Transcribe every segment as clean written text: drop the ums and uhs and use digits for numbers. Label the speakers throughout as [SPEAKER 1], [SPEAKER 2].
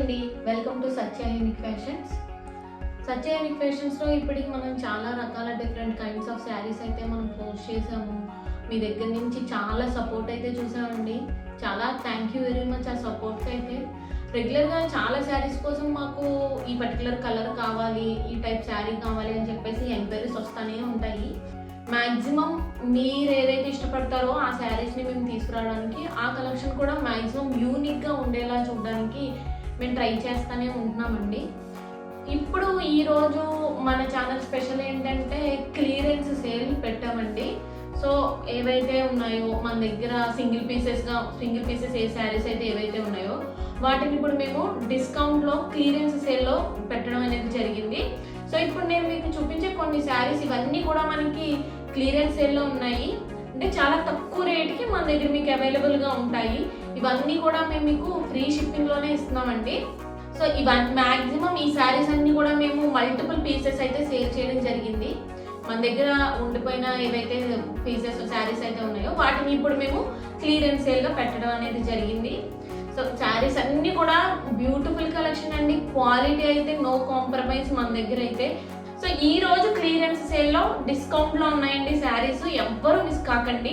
[SPEAKER 1] అండి, welcome to Satya unique fashions. Satya unique ఫ్యాషన్స్లో ఇప్పటికి మనం చాలా రకాల డిఫరెంట్ కైండ్స్ ఆఫ్ శారీస్ అయితే మనం పోస్ట్ చేసాము. మీ దగ్గర నుంచి చాలా సపోర్ట్ అయితే చూసామండి. చాలా థ్యాంక్ యూ వెరీ మచ్ ఆ సపోర్ట్కి అయితే. రెగ్యులర్గా చాలా శారీస్ కోసం మాకు ఈ పర్టికులర్ కలర్ కావాలి, ఈ టైప్ శారీ కావాలి అని చెప్పేసి ఎంక్వైరీస్ వస్తూనే ఉంటాయి. మ్యాక్సిమం మీరు ఏదైతే ఇష్టపడతారో ఆ శారీస్ని మేము తీసుకురావడానికి, ఆ కలెక్షన్ కూడా మ్యాక్సిమం యూనిక్గా ఉండేలా చూడడానికి మేము ట్రై చేస్తూనే ఉంటున్నామండి. ఇప్పుడు ఈరోజు మన ఛానల్ స్పెషల్ ఏంటంటే క్లియరెన్స్ సేల్ పెట్టామండి. సో ఏవైతే ఉన్నాయో మన దగ్గర సింగిల్ పీసెస్ ఏ శారీస్ అయితే ఏవైతే ఉన్నాయో వాటిని ఇప్పుడు మేము డిస్కౌంట్లో క్లియరెన్స్ సేల్లో పెట్టడం అనేది జరిగింది. సో ఇప్పుడు నేను మీకు చూపించే కొన్ని శారీస్ ఇవన్నీ కూడా మనకి క్లియరెన్స్ సేల్లో ఉన్నాయి. అంటే చాలా తక్కువ రేట్కి మన దగ్గర మీకు అవైలబుల్గా ఉంటాయి. ఇవన్నీ కూడా మేము మీకు ఫ్రీ షిప్పింగ్లోనే ఇస్తున్నామండి. సో ఇవన్నీ మ్యాక్సిమం ఈ శారీస్ అన్నీ కూడా మేము మల్టిపుల్ పీసెస్ అయితే సేల్ చేయడం జరిగింది. మన దగ్గర ఉండిపోయిన ఏవైతే పీసెస్ శారీస్ అయితే ఉన్నాయో వాటిని ఇప్పుడు మేము క్లియరెన్స్ సేల్గా పెట్టడం అనేది జరిగింది. సో శారీస్ అన్నీ కూడా బ్యూటిఫుల్ కలెక్షన్ అండి. క్వాలిటీ అయితే నో కాంప్రమైజ్ మన దగ్గర అయితే. సో ఈ రోజు క్లియరెన్స్ సేల్లో డిస్కౌంట్లో ఉన్నాయండి శారీస్, ఎవ్వరూ మిస్ కాకండి.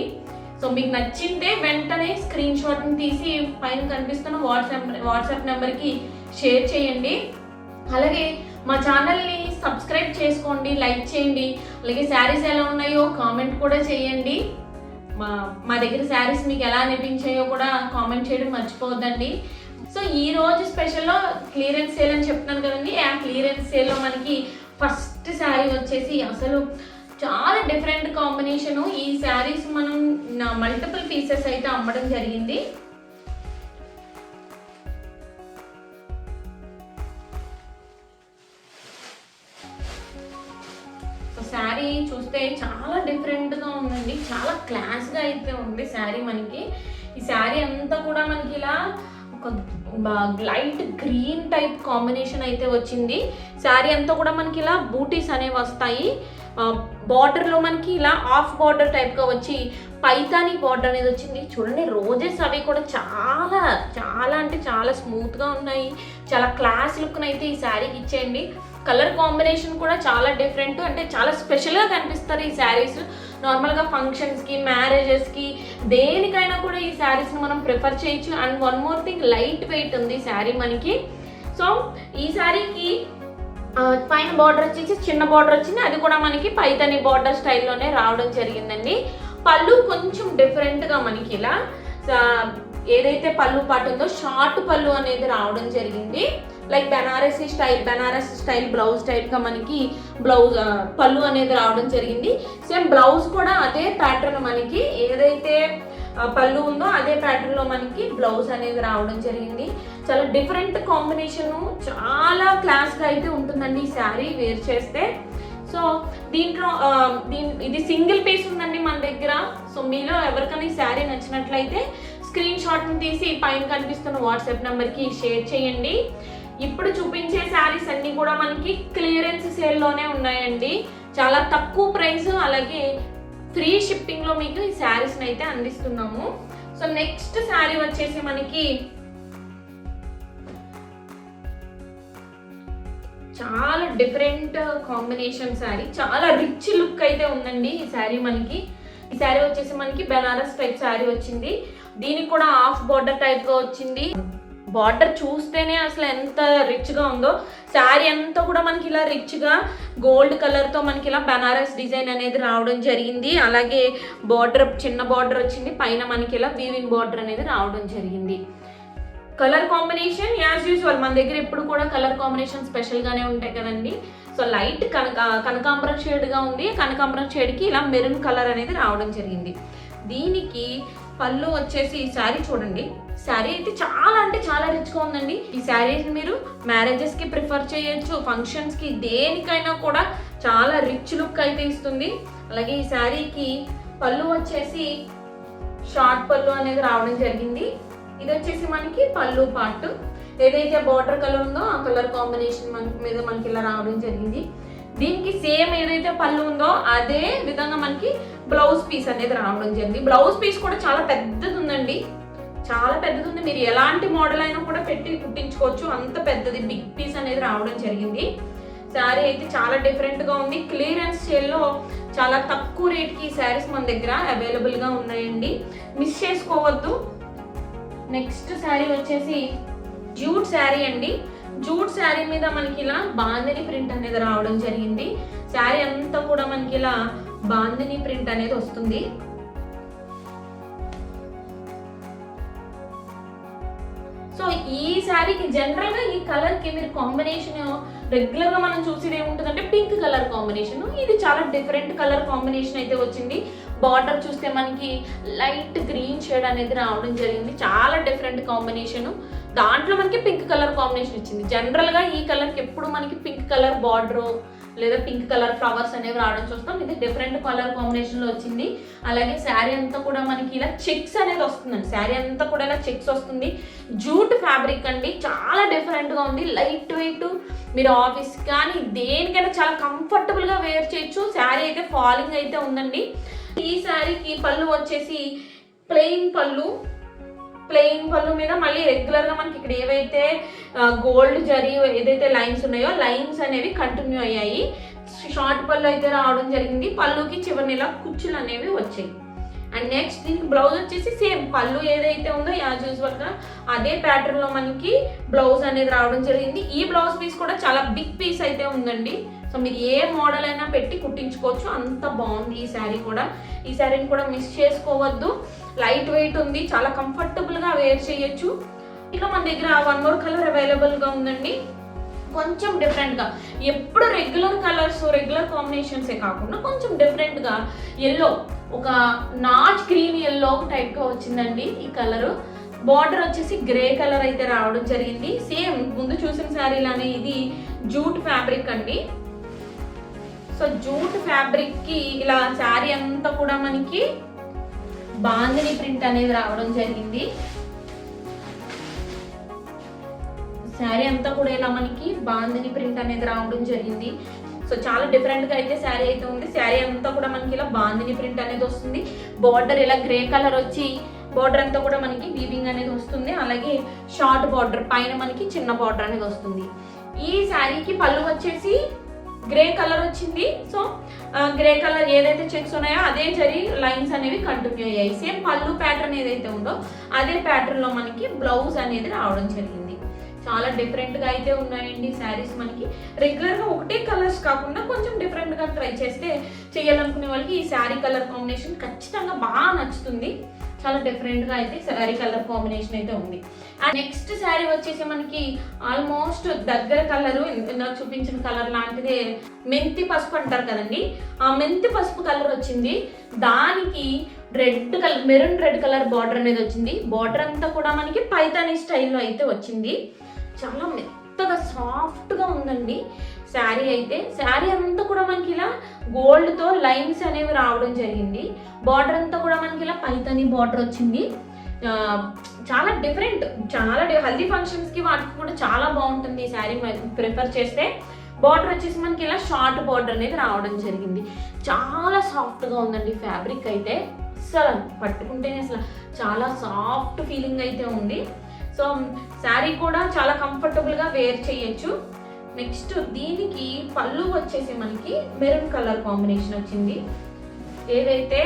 [SPEAKER 1] సో మీకు నచ్చిందే వెంటనే స్క్రీన్ షాట్ని తీసి పైన కనిపిస్తున్న వాట్సాప్ నెంబర్కి షేర్ చేయండి. అలాగే మా ఛానల్ని సబ్స్క్రైబ్ చేసుకోండి, లైక్ చేయండి. అలాగే శారీస్ ఎలా ఉన్నాయో కామెంట్ కూడా చేయండి. మా దగ్గర శారీస్ మీకు ఎలా అనిపించాయో కూడా కామెంట్ చేయడం మర్చిపోవద్దండి. సో ఈ రోజు స్పెషల్లో క్లియరెన్స్ సేల్ అని చెప్తున్నాను కదండి. ఆ క్లియరెన్స్ సేల్లో మనకి ఫస్ట్ శారీ వచ్చేసి అసలు చాలా డిఫరెంట్ కాంబినేషను. ఈ శారీస్ మనం మల్టిపుల్ పీసెస్ అయితే అమ్మడం జరిగింది. శారీ చూస్తే చాలా డిఫరెంట్గా ఉందండి, చాలా క్లాస్గా అయితే ఉంది శారీ మనకి. ఈ శారీ అంతా కూడా మనకి ఇలా ఒక లైట్ గ్రీన్ టైప్ కాంబినేషన్ అయితే వచ్చింది. శారీ అంతా కూడా మనకి ఇలా బూటీస్ అనేవి వస్తాయి. బార్డర్లో మనకి ఇలా హాఫ్ బార్డర్ టైప్గా వచ్చి పైతానీ బార్డర్ అనేది వచ్చింది. చూడండి రోజెస్ అవి కూడా చాలా చాలా అంటే చాలా స్మూత్గా ఉన్నాయి. చాలా క్లాస్ లుక్ని అయితే ఈ శారీకి ఇచ్చేయండి. కలర్ కాంబినేషన్ కూడా చాలా డిఫరెంట్, అంటే చాలా స్పెషల్గా కనిపిస్తారు ఈ శారీస్. నార్మల్గా ఫంక్షన్స్కి, మ్యారేజెస్కి, దేనికైనా కూడా ఈ శారీస్ని మనం ప్రిఫర్ చేయొచ్చు. And one more thing, light weight ఉంది ఈ శారీ మనకి. సో ఈ శారీకి పైన బార్డర్ వచ్చేసి చిన్న బార్డర్ వచ్చింది, అది కూడా మనకి పైతాని బార్డర్ స్టైల్లోనే రావడం జరిగిందండి. పళ్ళు కొంచెం డిఫరెంట్గా మనకి ఇలా ఏదైతే పళ్ళు పాటు ఉందో షార్ట్ పళ్ళు అనేది రావడం జరిగింది. లైక్ బెనారస్ స్టైల్ బ్లౌజ్ టైప్గా మనకి పళ్ళు అనేది రావడం జరిగింది. సేమ్ బ్లౌజ్ కూడా అదే ప్యాటర్న్, మనకి ఏదైతే పళ్ళు ఉందో అదే ప్యాటర్న్లో మనకి బ్లౌజ్ అనేది రావడం జరిగింది. చాలా డిఫరెంట్ కాంబినేషను, చాలా క్లాస్గా అయితే ఉంటుందండి ఈ శారీ వేర్ చేస్తే. సో దీంట్లో ఇది సింగిల్ పీస్ ఉందండి మన దగ్గర. సో మీలో ఎవరికైనా ఈ శారీ నచ్చినట్లయితే స్క్రీన్ షాట్ని తీసి పైన కనిపిస్తున్న వాట్సాప్ నెంబర్కి షేర్ చేయండి. ఇప్పుడు చూపించే శారీస్ అన్నీ కూడా మనకి క్లియరెన్స్ సేల్లోనే ఉన్నాయండి. చాలా తక్కువ ప్రైస్, అలాగే ఫ్రీ షిప్పింగ్లో మీకు ఈ శారీస్ని అయితే అందిస్తున్నాము. సో నెక్స్ట్ శారీ వచ్చేసి మనకి చాలా డిఫరెంట్ కాంబినేషన్ శారీ, చాలా రిచ్ లుక్ అయితే ఉందండి ఈ శారీ మనకి. ఈ శారీ వచ్చేసి మనకి బెనారస్ టైప్ శారీ వచ్చింది. దీనికి కూడా హాఫ్ బార్డర్ టైప్గా వచ్చింది. బార్డర్ చూస్తేనే అసలు ఎంత రిచ్గా ఉందో. శారీ అంతా కూడా మనకి ఇలా రిచ్గా గోల్డ్ కలర్తో మనకి ఇలా బెనారస్ డిజైన్ అనేది రావడం జరిగింది. అలాగే బార్డర్ చిన్న బార్డర్ వచ్చింది, పైన మనకి ఇలా వీవింగ్ బార్డర్ అనేది రావడం జరిగింది. కలర్ కాంబినేషన్ యాజ్ యూజువల్ మన దగ్గర ఎప్పుడు కూడా కలర్ కాంబినేషన్ స్పెషల్గానే ఉంటాయి కదండి. సో లైట్ కనకాంబరం షేడ్గా ఉంది. కనకాంబరం షేడ్కి ఇలా మెరూన్ కలర్ అనేది రావడం జరిగింది. దీనికి పళ్ళు వచ్చేసి ఈ శారీ చూడండి. శారీ అయితే చాలా అంటే చాలా రిచ్గా ఉందండి. ఈ శారీని మీరు మ్యారేజెస్కి ప్రిఫర్ చేయొచ్చు, ఫంక్షన్స్కి, దేనికైనా కూడా చాలా రిచ్ లుక్ అయితే ఇస్తుంది. అలాగే ఈ శారీకి పళ్ళు వచ్చేసి షార్ట్ పళ్ళు అనేది రావడం జరిగింది. ఇది వచ్చేసి మనకి పళ్ళు పార్ట్, ఏదైతే బార్డర్ కలర్ ఉందో ఆ కలర్ కాంబినేషన్ మీద మనకి ఇలా రావడం జరిగింది. దీనికి సేమ్ ఏదైతే పళ్ళు ఉందో అదే విధంగా మనకి బ్లౌజ్ పీస్ అనేది రావడం జరిగింది. బ్లౌజ్ పీస్ కూడా చాలా పెద్దది ఉందండి,
[SPEAKER 2] చాలా పెద్దది ఉంది, మీరు ఎలాంటి మోడల్ అయినా కూడా పెట్టి కుట్టించుకోవచ్చు, అంత పెద్దది బిగ్ పీస్ అనేది రావడం జరిగింది. శారీ అయితే చాలా డిఫరెంట్గా ఉంది. క్లియరెన్స్ సేల్లో చాలా తక్కువ రేట్కి ఈ శారీస్ మన దగ్గర అవైలబుల్గా ఉన్నాయండి, మిస్ చేసుకోవద్దు. నెక్స్ట్ శారీ వచ్చేసి జూట్ శారీ అండి. జూట్ శారీ మీద మనకి ఇలా బాందిని ప్రింట్ అనేది రావడం జరిగింది. శారీ అంతా కూడా మనకి ఇలా బాందిని ప్రింట్ అనేది వస్తుంది. సో ఈ శారీకి జనరల్గా ఈ కలర్కి మీరు కాంబినేషన్ రెగ్యులర్గా మనం చూసేది ఏముంటుందంటే పింక్ కలర్ కాంబినేషన్. ఇది చాలా డిఫరెంట్ కలర్ కాంబినేషన్ అయితే వచ్చింది. బార్డర్ చూస్తే మనకి లైట్ గ్రీన్ షేడ్ అనేది రావడం జరిగింది, చాలా డిఫరెంట్ కాంబినేషన్. దాంట్లో మనకి పింక్ కలర్ కాంబినేషన్ ఇచ్చింది. జనరల్గా ఈ కలర్కి ఎప్పుడు మనకి పింక్ కలర్ బార్డర్ లేదా పింక్ కలర్ ఫ్లవర్స్ అనేవి రావడం చూస్తాం. ఇది డిఫరెంట్ కలర్ కాంబినేషన్లో వచ్చింది. అలాగే శారీ అంతా కూడా మనకి ఇలా చెక్స్ అనేది వస్తుందండి. శారీ అంతా కూడా ఇలా చెక్స్ వస్తుంది. జూట్ ఫ్యాబ్రిక్ అండి, చాలా డిఫరెంట్గా ఉంది, లైట్ వెయిట్. మీరు ఆఫీస్ కానీ దేనికైనా చాలా కంఫర్టబుల్గా వేర్ చేయొచ్చు. శారీ అయితే ఫాలింగ్ అయితే ఉందండి. ఈ శారీకి పళ్ళు వచ్చేసి ప్లెయిన్ పళ్ళు మీద మళ్ళీ రెగ్యులర్గా మనకి ఇక్కడ ఏవైతే గోల్డ్ జరీ ఏదైతే లైన్స్ ఉన్నాయో లైన్స్ అనేవి కంటిన్యూ అయ్యాయి. షార్ట్ పళ్ళు అయితే రావడం జరిగింది. పళ్ళుకి చివరిని ఇలా కుచ్చులు అనేవి వచ్చాయి. అండ్ నెక్స్ట్ దీనికి బ్లౌజ్ వచ్చేసి సేమ్ పళ్ళు ఏదైతే ఉందో యాజ్ యూజువల్గా అదే ప్యాటర్న్లో మనకి బ్లౌజ్ అనేది రావడం జరిగింది. ఈ బ్లౌజ్ పీస్ కూడా చాలా బిగ్ పీస్ అయితే ఉందండి. సో మీరు ఏ మోడల్ అయినా పెట్టి కుట్టించుకోవచ్చు, అంత బాగుంది ఈ శారీ కూడా. ఈ శారీని కూడా మిస్ చేసుకోవద్దు, లైట్ వెయిట్ ఉంది, చాలా కంఫర్టబుల్గా వేర్ చేయొచ్చు. ఇక మన దగ్గర 1 more కలర్ అవైలబుల్గా ఉందండి. కొంచెం డిఫరెంట్గా, ఎప్పుడు రెగ్యులర్ కలర్స్ రెగ్యులర్ కాంబినేషన్సే కాకుండా కొంచెం డిఫరెంట్గా ఎల్లో, ఒక నాచ్ గ్రీన్ ఎల్లో టైప్గా వచ్చిందండి ఈ కలరు. బార్డర్ వచ్చేసి గ్రే కలర్ అయితే రావడం జరిగింది. సేమ్ ముందు చూసిన శారీలానే ఇది జూట్ ఫ్యాబ్రిక్ అండి. సో జూట్ ఫ్యాబ్రిక్ కి ఇలా శారీ అంతా కూడా మనకి బాందిని ప్రింట్ అనేది రావడం జరిగింది. శారీ అంతా కూడా ఇలా మనకి బాందిని ప్రింట్ అనేది రావడం జరిగింది. సో చాలా డిఫరెంట్గా అయితే శారీ అయితే ఉంది. శారీ అంతా కూడా మనకి ఇలా బాందిని ప్రింట్ అనేది వస్తుంది. బార్డర్ ఇలా గ్రే కలర్ వచ్చి బార్డర్ అంతా కూడా మనకి వీవింగ్ అనేది వస్తుంది. అలాగే షార్ట్ బార్డర్ పైన మనకి చిన్న బార్డర్ అనేది వస్తుంది. ఈ శారీకి పళ్ళు వచ్చేసి గ్రే కలర్ వచ్చింది. సో గ్రే కలర్ ఏదైతే చెక్స్ ఉన్నాయో అదే జరీ లైన్స్ అనేవి కంటిన్యూ అయ్యాయి. సేమ్ పళ్ళు ప్యాటర్న్ ఏదైతే ఉందో అదే ప్యాటర్న్లో మనకి బ్లౌజ్ అనేది రావడం జరిగింది. చాలా డిఫరెంట్గా అయితే ఉన్నాయండి శారీస్. మనకి రెగ్యులర్గా ఒకటే కలర్స్ కాకుండా కొంచెం డిఫరెంట్గా ట్రై చేస్తే చేయాలనుకునే వాళ్ళకి ఈ శారీ కలర్ కాంబినేషన్ ఖచ్చితంగా బాగా నచ్చుతుంది. చాలా డిఫరెంట్గా అయితే శారీ కలర్ కాంబినేషన్ అయితే ఉంది. అండ్ నెక్స్ట్ శారీ వచ్చేసి మనకి ఆల్మోస్ట్ దగ్గర కలరు ఇందాక చూపించిన కలర్ లాంటిదే, మెంతి పసుపు అంటారు కదండి, ఆ మెంతి పసుపు కలర్ వచ్చింది. దానికి red colour, maroon red colour border అనేది వచ్చింది. బార్డర్ అంతా కూడా మనకి పైతానీ స్టైల్లో అయితే వచ్చింది. చాలా మెత్తగా సాఫ్ట్గా ఉందండి శారీ అయితే. శారీ అంతా కూడా మనకి ఇలా గోల్డ్తో లైన్స్ అనేవి రావడం జరిగింది. బార్డర్ అంతా కూడా మనకి ఇలా పైతానీ బార్డర్ వచ్చింది. చాలా డిఫరెంట్, చాలా హల్దీ ఫంక్షన్స్కి వాటికి కూడా చాలా బాగుంటుంది ఈ శారీ ప్రిఫర్ చేస్తే. బార్డర్ వచ్చేసి మనకి ఇలా షార్ట్ బార్డర్ అనేది రావడం జరిగింది. చాలా సాఫ్ట్గా ఉందండి ఫ్యాబ్రిక్ అయితే. అసలు పట్టుకుంటేనే అసలు చాలా సాఫ్ట్ ఫీలింగ్ అయితే ఉంది. సో శారీ కూడా చాలా కంఫర్టబుల్గా వేర్ చేయొచ్చు. నెక్స్ట్ దీనికి పళ్ళు వచ్చేసి మనకి మెరూన్ కలర్ కాంబినేషన్ వచ్చింది. ఏదైతే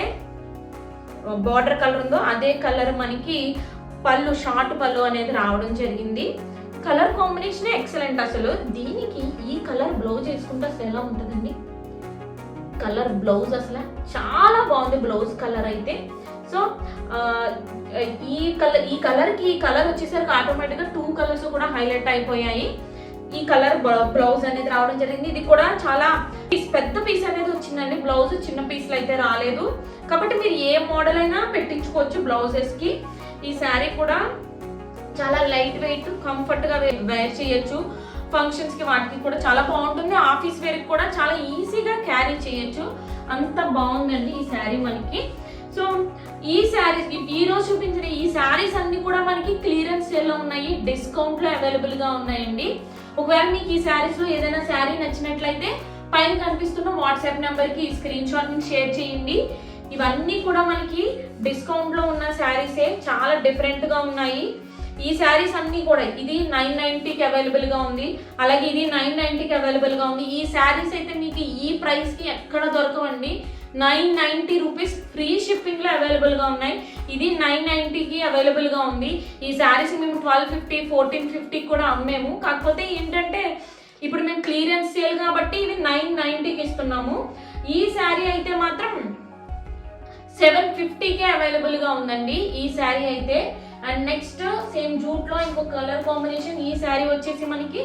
[SPEAKER 2] బార్డర్ కలర్ ఉందో అదే కలర్ మనకి పళ్ళు, షార్ట్ పళ్ళు అనేది రావడం జరిగింది. Colour combination excellent. అసలు దీనికి ఈ కలర్ బ్లౌజ్ వేసుకుంటే అసలు ఎలా ఉంటుందండి కలర్ బ్లౌజ్, అసలు చాలా బాగుంది బ్లౌజ్ కలర్ అయితే. సో ఈ కలర్కి ఈ కలర్ వచ్చేసరికి ఆటోమేటిక్గా 2 కలర్స్ కూడా హైలైట్ అయిపోయాయి. ఈ కలర్ బ్లౌజ్ అనేది రావడం జరిగింది. ఇది కూడా చాలా పెద్ద పీస్ అనేది వచ్చిందండి. బ్లౌజ్ చిన్న పీస్లు అయితే రాలేదు. కాబట్టి మీరు ఏ మోడల్ అయినా పెట్టించుకోవచ్చు బ్లౌజెస్కి. ఈ శారీ కూడా చాలా లైట్ వెయిట్, కంఫర్ట్గా వేర్ చేయొచ్చు. ఫంక్షన్స్కి వాటికి కూడా చాలా బాగుంటుంది. ఆఫీస్ వేర్కి కూడా చాలా ఈజీగా క్యారీ చేయొచ్చు. అంత బాగుందండి ఈ శారీ మనకి. సో ఈ శారీస్ ఈరోజు చూపించిన ఈ శారీస్ అన్ని కూడా మనకి క్లియరెన్స్ సేల్లో ఉన్నాయి, డిస్కౌంట్లో అవైలబుల్గా ఉన్నాయండి. ఒకవేళ మీకు ఈ శారీస్లో ఏదైనా శారీ నచ్చినట్లయితే పైన కనిపిస్తున్న వాట్సాప్ నెంబర్కి ఈ స్క్రీన్ షాట్ని షేర్ చేయండి. ఇవన్నీ కూడా మనకి డిస్కౌంట్ లో ఉన్న శారీసే, చాలా డిఫరెంట్ గా ఉన్నాయి. ఈ శారీస్ అన్ని కూడా ఇది 990కి అవైలబుల్ గా ఉంది, అలాగే ఇది 990కి అవైలబుల్ గా ఉంది. ఈ శారీస్ అయితే మీకు ఈ ప్రైస్ కి ఎక్కడ దొరకవండి. 990 రూపీస్ ఫ్రీ షిప్పింగ్ లో అవైలబుల్ గా ఉన్నాయి. ఇది 990కి అవైలబుల్ గా ఉంది. ఈ శారీస్ మేము 1250 1450 కూడా అమ్మేము. కాకపోతే ఏంటంటే ఇప్పుడు మేము క్లియరెన్స్ సేల్ కాబట్టి ఇది 990కి ఇస్తున్నాము. ఈ శారీ అయితే మాత్రం 750కే అవైలబుల్ గా ఉందండి ఈ శారీ అయితే. అండ్ నెక్స్ట్ సేమ్ జూట్ లో ఇంకో కలర్ కాంబినేషన్, ఈ శారీ వచ్చేసి మనకి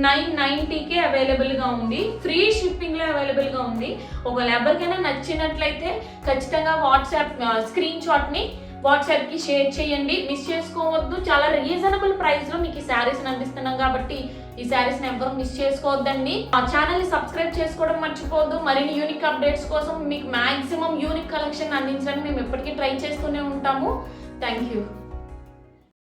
[SPEAKER 2] 990కే అవైలబుల్ గా ఉంది. ఫ్రీ షిప్పింగ్ లో అవైలబుల్ గా ఉంది. ఒకవేళ ఎవరికైనా నచ్చినట్లయితే ఖచ్చితంగా వాట్సాప్ స్క్రీన్ షాట్ ని వాట్సాప్ కి షేర్ చేయండి, మిస్ చేసుకోవద్దు. చాలా రీజనబుల్ ప్రైస్ లో మీకు ఈ శారీస్ అందిస్తున్నాం కాబట్టి ఈ శారీస్ ని ఎవరు మిస్ చేసుకోవద్దండి. మా ఛానల్ ని సబ్స్క్రైబ్ చేసుకోవడం మర్చిపోవద్దు. మరిన్ని యూనిక్ అప్డేట్స్ కోసం మీకు మాక్సిమం యూనిక్ కలెక్షన్ అందించడానికి మేము ఎప్పటికీ ట్రై చేస్తూనే ఉంటాము. Thank you.